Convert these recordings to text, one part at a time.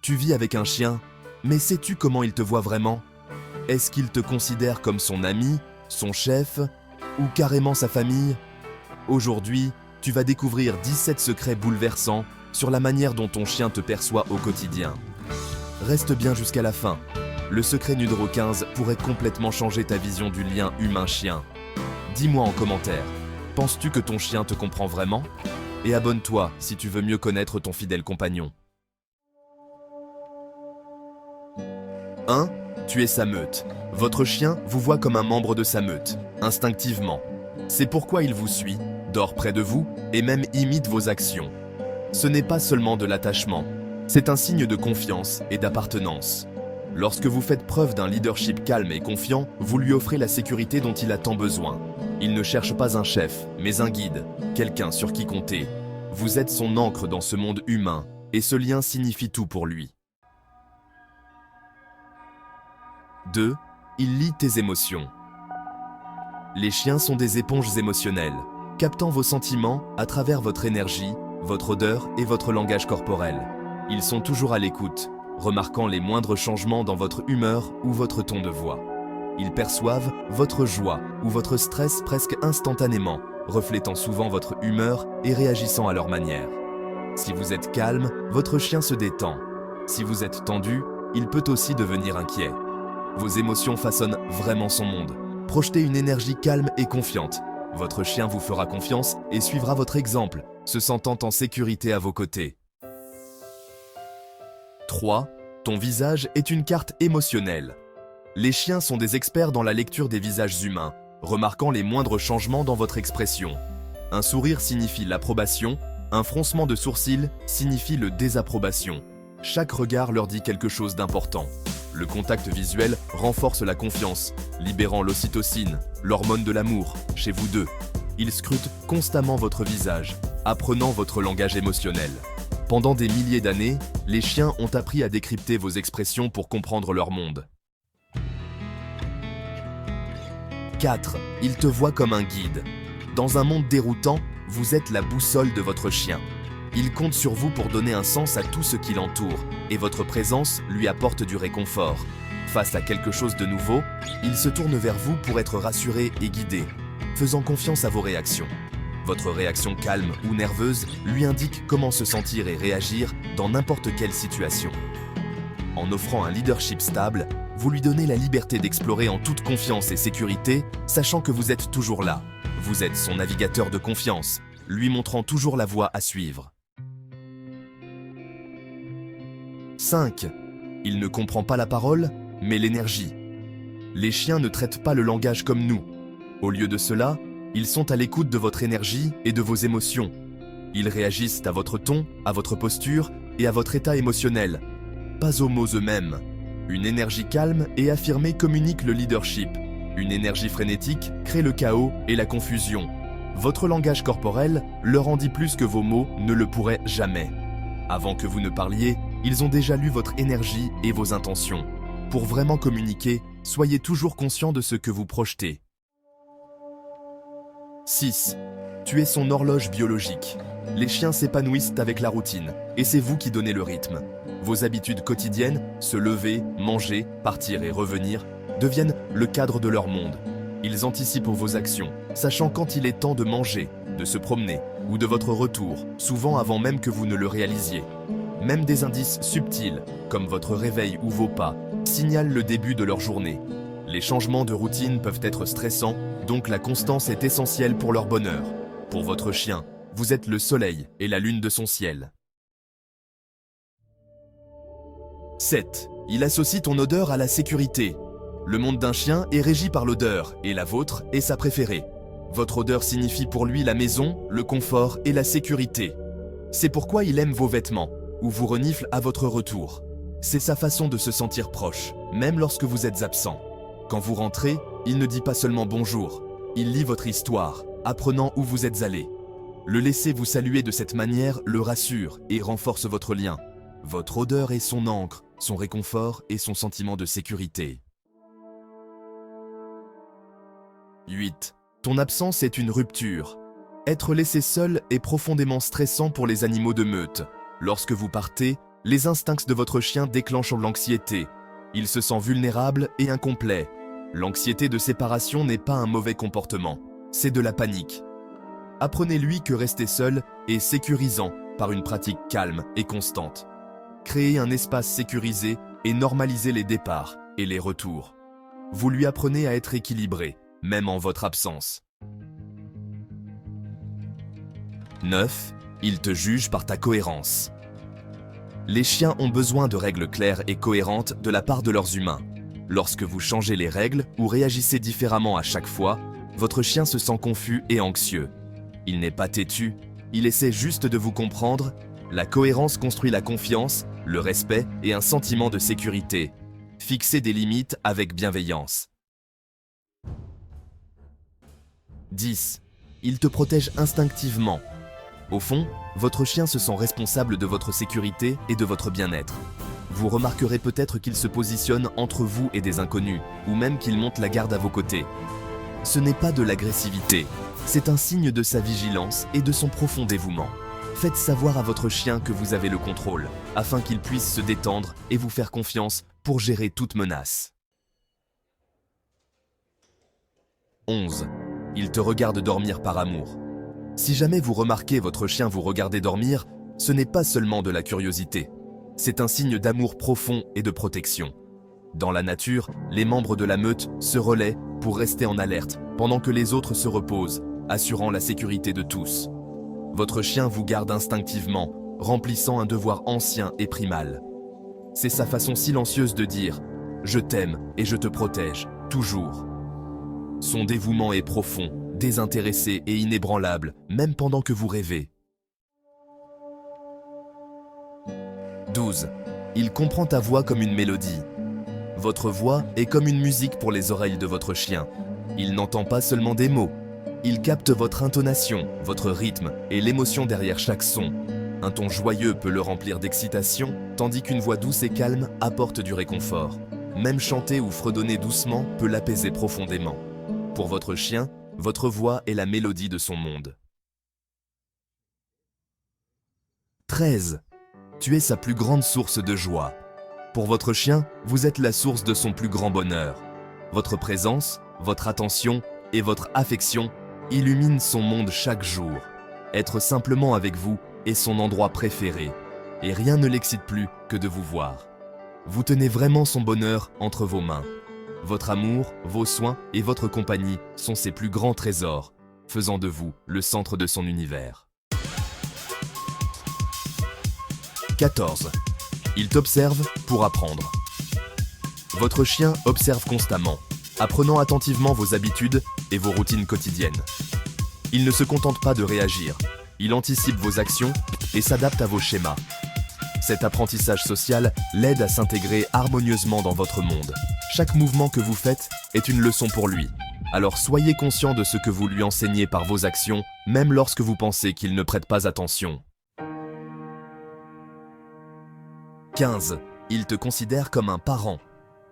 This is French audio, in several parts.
Tu vis avec un chien, mais sais-tu comment il te voit vraiment? Est-ce qu'il te considère comme son ami, son chef ou carrément sa famille? Aujourd'hui, tu vas découvrir 17 secrets bouleversants sur la manière dont ton chien te perçoit au quotidien. Reste bien jusqu'à la fin. Le secret numéro 15 pourrait complètement changer ta vision du lien humain-chien. Dis-moi en commentaire, penses-tu que ton chien te comprend vraiment? Et abonne-toi si tu veux mieux connaître ton fidèle compagnon. 1. Tu es sa meute. Votre chien vous voit comme un membre de sa meute, instinctivement. C'est pourquoi il vous suit, dort près de vous et même imite vos actions. Ce n'est pas seulement de l'attachement, c'est un signe de confiance et d'appartenance. Lorsque vous faites preuve d'un leadership calme et confiant, vous lui offrez la sécurité dont il a tant besoin. Il ne cherche pas un chef, mais un guide, quelqu'un sur qui compter. Vous êtes son ancre dans ce monde humain, et ce lien signifie tout pour lui. 2. Il lit tes émotions. Les chiens sont des éponges émotionnelles, captant vos sentiments à travers votre énergie, votre odeur et votre langage corporel. Ils sont toujours à l'écoute, remarquant les moindres changements dans votre humeur ou votre ton de voix. Ils perçoivent votre joie ou votre stress presque instantanément, reflétant souvent votre humeur et réagissant à leur manière. Si vous êtes calme, votre chien se détend. Si vous êtes tendu, il peut aussi devenir inquiet. Vos émotions façonnent vraiment son monde. Projetez une énergie calme et confiante. Votre chien vous fera confiance et suivra votre exemple, se sentant en sécurité à vos côtés. 3. Ton visage est une carte émotionnelle. Les chiens sont des experts dans la lecture des visages humains, remarquant les moindres changements dans votre expression. Un sourire signifie l'approbation, un froncement de sourcils signifie le désapprobation. Chaque regard leur dit quelque chose d'important. Le contact visuel renforce la confiance, libérant l'ocytocine, l'hormone de l'amour, chez vous deux. Ils scrutent constamment votre visage, apprenant votre langage émotionnel. Pendant des milliers d'années, les chiens ont appris à décrypter vos expressions pour comprendre leur monde. 4. Il te voit comme un guide. Dans un monde déroutant, vous êtes la boussole de votre chien. Il compte sur vous pour donner un sens à tout ce qui l'entoure, et votre présence lui apporte du réconfort. Face à quelque chose de nouveau, il se tourne vers vous pour être rassuré et guidé, faisant confiance à vos réactions. Votre réaction calme ou nerveuse lui indique comment se sentir et réagir dans n'importe quelle situation. En offrant un leadership stable, vous lui donnez la liberté d'explorer en toute confiance et sécurité, sachant que vous êtes toujours là. Vous êtes son navigateur de confiance, lui montrant toujours la voie à suivre. 5. Il ne comprend pas la parole, mais l'énergie. Les chiens ne traitent pas le langage comme nous. Au lieu de cela, ils sont à l'écoute de votre énergie et de vos émotions. Ils réagissent à votre ton, à votre posture et à votre état émotionnel. Pas aux mots eux-mêmes. Une énergie calme et affirmée communique le leadership. Une énergie frénétique crée le chaos et la confusion. Votre langage corporel leur en dit plus que vos mots ne le pourraient jamais. Avant que vous ne parliez, ils ont déjà lu votre énergie et vos intentions. Pour vraiment communiquer, soyez toujours conscient de ce que vous projetez. 6. Tu es son horloge biologique. Les chiens s'épanouissent avec la routine, et c'est vous qui donnez le rythme. Vos habitudes quotidiennes, se lever, manger, partir et revenir, deviennent le cadre de leur monde. Ils anticipent vos actions, sachant quand il est temps de manger, de se promener ou de votre retour, souvent avant même que vous ne le réalisiez. Même des indices subtils, comme votre réveil ou vos pas, signalent le début de leur journée. Les changements de routine peuvent être stressants, donc la constance est essentielle pour leur bonheur. Pour votre chien, vous êtes le soleil et la lune de son ciel. 7. Il associe ton odeur à la sécurité. Le monde d'un chien est régi par l'odeur, et la vôtre est sa préférée. Votre odeur signifie pour lui la maison, le confort et la sécurité. C'est pourquoi il aime vos vêtements, ou vous renifle à votre retour. C'est sa façon de se sentir proche, même lorsque vous êtes absent. Quand vous rentrez, il ne dit pas seulement bonjour, il lit votre histoire, apprenant où vous êtes allé. Le laisser vous saluer de cette manière le rassure et renforce votre lien. Votre odeur est son ancre, son réconfort et son sentiment de sécurité. 8. Ton absence est une rupture. Être laissé seul est profondément stressant pour les animaux de meute. Lorsque vous partez, Les instincts de votre chien déclenchent l'anxiété. Il se sent vulnérable et incomplet. L'anxiété de séparation n'est pas un mauvais comportement, c'est de la panique. Apprenez-lui que rester seul est sécurisant par une pratique calme et constante. Créez un espace sécurisé et normalisez les départs et les retours. Vous lui apprenez à être équilibré, même en votre absence. 9. Il te juge par ta cohérence. Les chiens ont besoin de règles claires et cohérentes de la part de leurs humains. Lorsque vous changez les règles ou réagissez différemment à chaque fois, votre chien se sent confus et anxieux. Il n'est pas têtu, il essaie juste de vous comprendre. La cohérence construit la confiance, le respect et un sentiment de sécurité. Fixez des limites avec bienveillance. 10. Il te protège instinctivement. Au fond, votre chien se sent responsable de votre sécurité et de votre bien-être. Vous remarquerez peut-être qu'il se positionne entre vous et des inconnus, ou même qu'il monte la garde à vos côtés. Ce n'est pas de l'agressivité, c'est un signe de sa vigilance et de son profond dévouement. Faites savoir à votre chien que vous avez le contrôle, afin qu'il puisse se détendre et vous faire confiance pour gérer toute menace. 11. Il te regarde dormir par amour. Si jamais vous remarquez votre chien vous regarder dormir, ce n'est pas seulement de la curiosité. C'est un signe d'amour profond et de protection. Dans la nature, les membres de la meute se relaient pour rester en alerte pendant que les autres se reposent, assurant la sécurité de tous. Votre chien vous garde instinctivement, remplissant un devoir ancien et primal. C'est sa façon silencieuse de dire « Je t'aime et je te protège, toujours ». Son dévouement est profond, désintéressé et inébranlable, même pendant que vous rêvez. 12. Il comprend ta voix comme une mélodie. Votre voix est comme une musique pour les oreilles de votre chien. Il n'entend pas seulement des mots. Il capte votre intonation, votre rythme et l'émotion derrière chaque son. Un ton joyeux peut le remplir d'excitation, tandis qu'une voix douce et calme apporte du réconfort. Même chanter ou fredonner doucement peut l'apaiser profondément. Pour votre chien, votre voix est la mélodie de son monde. 13. Tu es sa plus grande source de joie. Pour votre chien, vous êtes la source de son plus grand bonheur. Votre présence, votre attention et votre affection illuminent son monde chaque jour. Être simplement avec vous est son endroit préféré, et rien ne l'excite plus que de vous voir. Vous tenez vraiment son bonheur entre vos mains. Votre amour, vos soins et votre compagnie sont ses plus grands trésors, faisant de vous le centre de son univers. 14. Il t'observe pour apprendre. Votre chien observe constamment, apprenant attentivement vos habitudes et vos routines quotidiennes. Il ne se contente pas de réagir, il anticipe vos actions et s'adapte à vos schémas. Cet apprentissage social l'aide à s'intégrer harmonieusement dans votre monde. Chaque mouvement que vous faites est une leçon pour lui. Alors soyez conscient de ce que vous lui enseignez par vos actions, même lorsque vous pensez qu'il ne prête pas attention. 15. Il te considère comme un parent.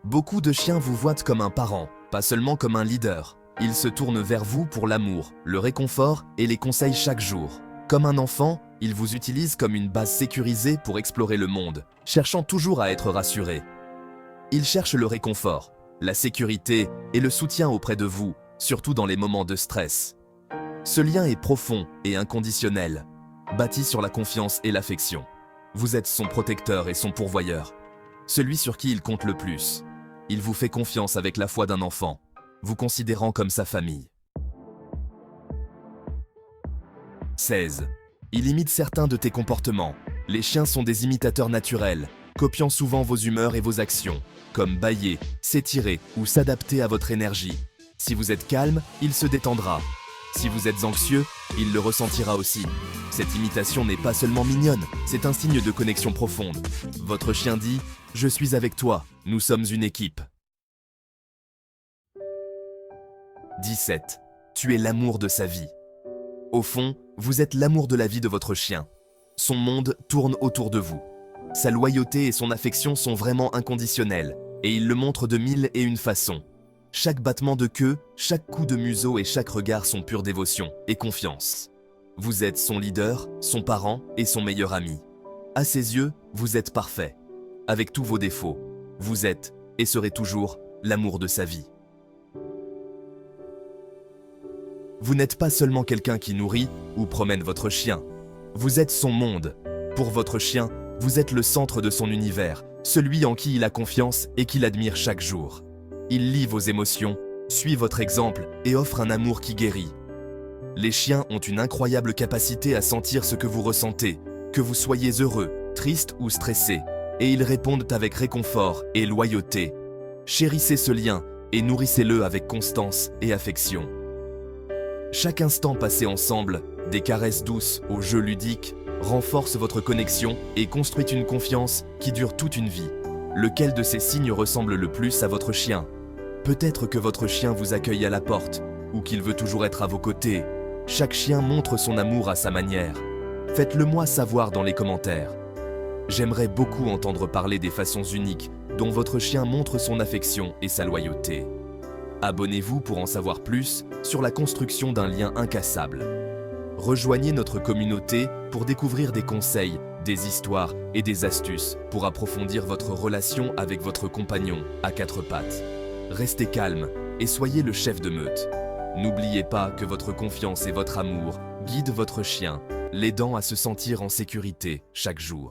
Beaucoup de chiens vous voient comme un parent, pas seulement comme un leader. Ils se tournent vers vous pour l'amour, le réconfort et les conseils chaque jour. Comme un enfant, ils vous utilisent comme une base sécurisée pour explorer le monde, cherchant toujours à être rassurés. Ils cherchent le réconfort, la sécurité et le soutien auprès de vous, surtout dans les moments de stress. Ce lien est profond et inconditionnel, bâti sur la confiance et l'affection. Vous êtes son protecteur et son pourvoyeur, celui sur qui il compte le plus. Il vous fait confiance avec la foi d'un enfant, vous considérant comme sa famille. 16. Il imite certains de tes comportements. Les chiens sont des imitateurs naturels, copiant souvent vos humeurs et vos actions, comme bâiller, s'étirer ou s'adapter à votre énergie. Si vous êtes calme, il se détendra. Si vous êtes anxieux, il le ressentira aussi. Cette imitation n'est pas seulement mignonne, c'est un signe de connexion profonde. Votre chien dit « Je suis avec toi, nous sommes une équipe ». 17. Tu es l'amour de sa vie. Au fond, vous êtes l'amour de la vie de votre chien. Son monde tourne autour de vous. Sa loyauté et son affection sont vraiment inconditionnelles, et il le montre de mille et une façons. Chaque battement de queue, chaque coup de museau et chaque regard sont pure dévotion et confiance. Vous êtes son leader, son parent et son meilleur ami. À ses yeux, vous êtes parfait. Avec tous vos défauts, vous êtes et serez toujours l'amour de sa vie. Vous n'êtes pas seulement quelqu'un qui nourrit ou promène votre chien. Vous êtes son monde. Pour votre chien, vous êtes le centre de son univers, celui en qui il a confiance et qu'il admire chaque jour. Il lit vos émotions, suit votre exemple et offre un amour qui guérit. Les chiens ont une incroyable capacité à sentir ce que vous ressentez, que vous soyez heureux, triste ou stressé, et ils répondent avec réconfort et loyauté. Chérissez ce lien et nourrissez-le avec constance et affection. Chaque instant passé ensemble, des caresses douces aux jeux ludiques, renforce votre connexion et construit une confiance qui dure toute une vie. Lequel de ces signes ressemble le plus à votre chien? Peut-être que votre chien vous accueille à la porte, ou qu'il veut toujours être à vos côtés. Chaque chien montre son amour à sa manière. Faites-le moi savoir dans les commentaires. J'aimerais beaucoup entendre parler des façons uniques dont votre chien montre son affection et sa loyauté. Abonnez-vous pour en savoir plus sur la construction d'un lien incassable. Rejoignez notre communauté pour découvrir des conseils, des histoires et des astuces pour approfondir votre relation avec votre compagnon à quatre pattes. Restez calme et soyez le chef de meute. N'oubliez pas que votre confiance et votre amour guident votre chien, l'aidant à se sentir en sécurité chaque jour.